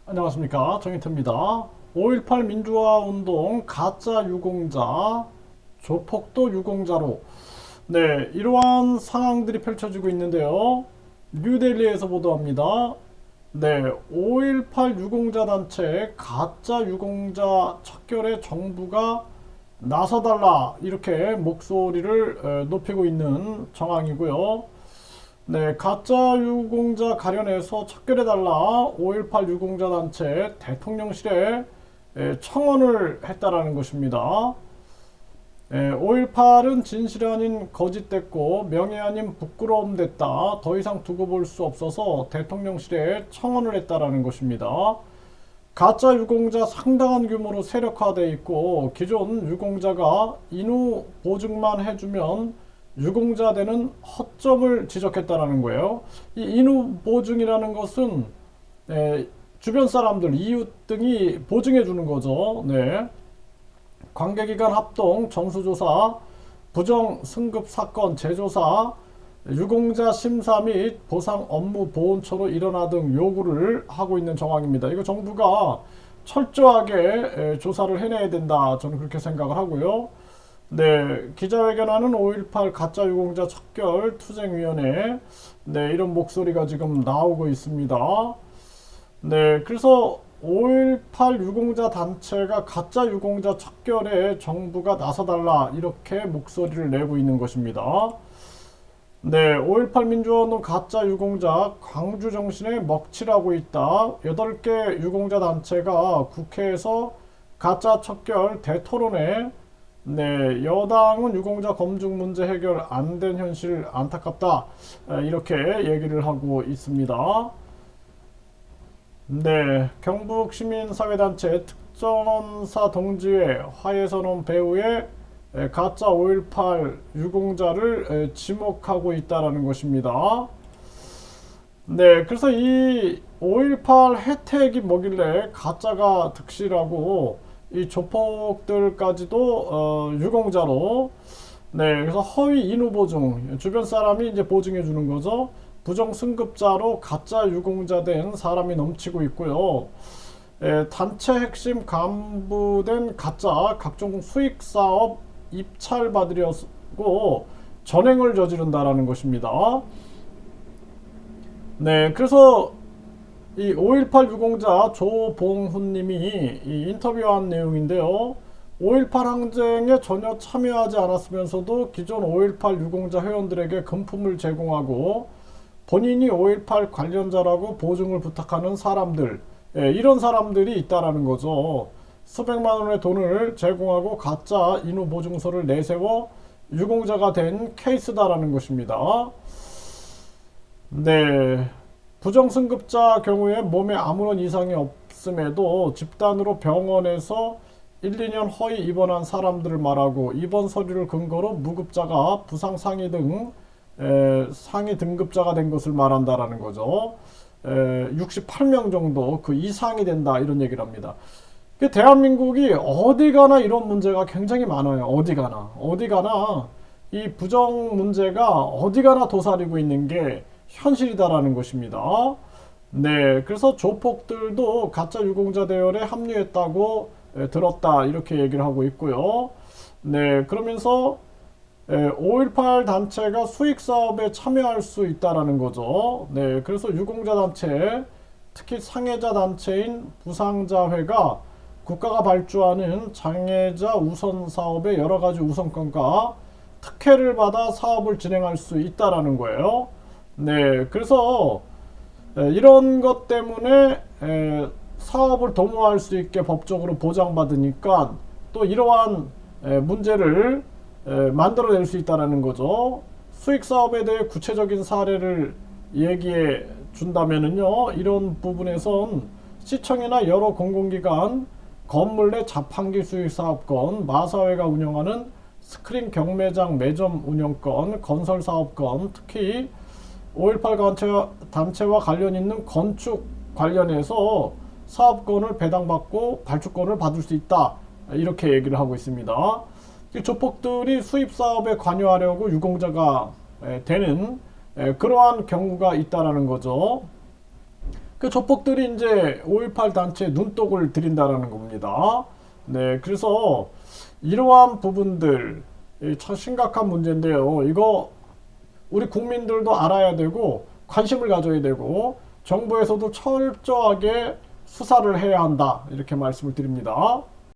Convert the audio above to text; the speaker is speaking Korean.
안녕하십니까, 정인태입니다. 5.18 민주화 운동 가짜 유공자, 조폭도 유공자로, 네, 이러한 상황들이 펼쳐지고 있는데요. 뉴델리에서 보도합니다. 네, 5.18 유공자 단체 가짜 유공자 척결에 정부가 나서달라, 이렇게 목소리를 높이고 있는 정황이고요. 네, 가짜 유공자 가려내서 척결해달라 5.18 유공자 단체 대통령실에 청원을 했다라는 것입니다. 5.18은 진실이 아닌 거짓됐고 명예 아닌 부끄러움 됐다. 더 이상 두고 볼 수 없어서 대통령실에 청원을 했다라는 것입니다. 가짜 유공자 상당한 규모로 세력화돼 있고 기존 유공자가 인후 보증만 해주면 유공자 되는 허점을 지적했다라는 거예요. 이 인후 보증이라는 것은 주변 사람들, 이웃 등이 보증해 주는 거죠. 네. 관계기관 합동 전수조사, 부정 승급 사건 재조사, 유공자 심사 및 보상 업무 보온처로 일어나 등 요구를 하고 있는 정황입니다. 이거 정부가 철저하게 조사를 해내야 된다. 저는 그렇게 생각을 하고요. 네, 기자회견하는 5.18 가짜 유공자 척결 투쟁위원회, 네, 이런 목소리가 지금 나오고 있습니다. 네, 그래서 5.18 유공자 단체가 가짜 유공자 척결에 정부가 나서달라 이렇게 목소리를 내고 있는 것입니다. 네, 5.18 민주화운동 가짜 유공자 광주 정신에 먹칠하고 있다. 8개 유공자 단체가 국회에서 가짜 척결 대토론회, 네, 여당은 유공자 검증 문제 해결 안 된 현실 안타깝다. 이렇게 얘기를 하고 있습니다. 네, 경북 시민사회단체 특전사 동지회 화해선언 배후에 가짜 5.18 유공자를 지목하고 있다라는 것입니다. 네, 그래서 이 5.18 혜택이 뭐길래 가짜가 득실하고 이 조폭들까지도 유공자로, 네, 그래서 허위 인후 보증, 주변 사람이 이제 보증해 주는 거죠. 부정 승급자로 가짜 유공자 된 사람이 넘치고 있고요. 단체 핵심 간부된 가짜 각종 수익 사업 입찰 받으려고 전횡을 저지른다라는 것입니다. 네, 그래서 이 5.18 유공자 조봉훈님이 이 인터뷰한 내용인데요. 5.18 항쟁에 전혀 참여하지 않았으면서도 기존 5.18 유공자 회원들에게 금품을 제공하고 본인이 5.18 관련자라고 보증을 부탁하는 사람들, 이런 사람들이 있다라는 거죠. 수백만 원의 돈을 제공하고 가짜 인후 보증서를 내세워 유공자가 된 케이스다라는 것입니다. 네. 부정승급자 경우에 몸에 아무런 이상이 없음에도 집단으로 병원에서 1, 2년 허위 입원한 사람들을 말하고 입원 서류를 근거로 무급자가 부상 상위 등 상위 등급자가 된 것을 말한다라는 거죠. 68명 정도 그 이상이 된다 이런 얘기를 합니다. 대한민국이 어디 가나 이런 문제가 굉장히 많아요. 어디 가나 이 부정 문제가 어디 가나 도사리고 있는 게 현실이다라는 것입니다. 네, 그래서 조폭들도 가짜 유공자 대열에 합류했다고 들었다 이렇게 얘기를 하고 있고요. 네, 그러면서 5.18 단체가 수익 사업에 참여할 수 있다라는 거죠. 네, 그래서 유공자 단체, 특히 상해자 단체인 부상자회가 국가가 발주하는 장애자 우선 사업의 여러 가지 우선권과 특혜를 받아 사업을 진행할 수 있다라는 거예요. 네, 그래서 이런 것 때문에 사업을 도모할 수 있게 법적으로 보장받으니까 또 이러한 문제를 만들어낼 수 있다는 거죠. 수익 사업에 대해 구체적인 사례를 얘기해 준다면은요, 이런 부분에선 시청이나 여러 공공기관, 건물 내 자판기 수익 사업권, 마사회가 운영하는 스크린 경매장 매점 운영권, 건설 사업권, 특히 5.18 단체와 관련 있는 건축 관련해서 사업권을 배당받고 발주권을 받을 수 있다. 이렇게 얘기를 하고 있습니다. 조폭들이 수입 사업에 관여하려고 유공자가 되는 그러한 경우가 있다라는 거죠. 그 조폭들이 이제 5.18 단체에 눈독을 들인다라는 겁니다. 네, 그래서 이러한 부분들 참 심각한 문제인데요. 이거 우리 국민들도 알아야 되고 관심을 가져야 되고 정부에서도 철저하게 수사를 해야 한다 이렇게 말씀을 드립니다.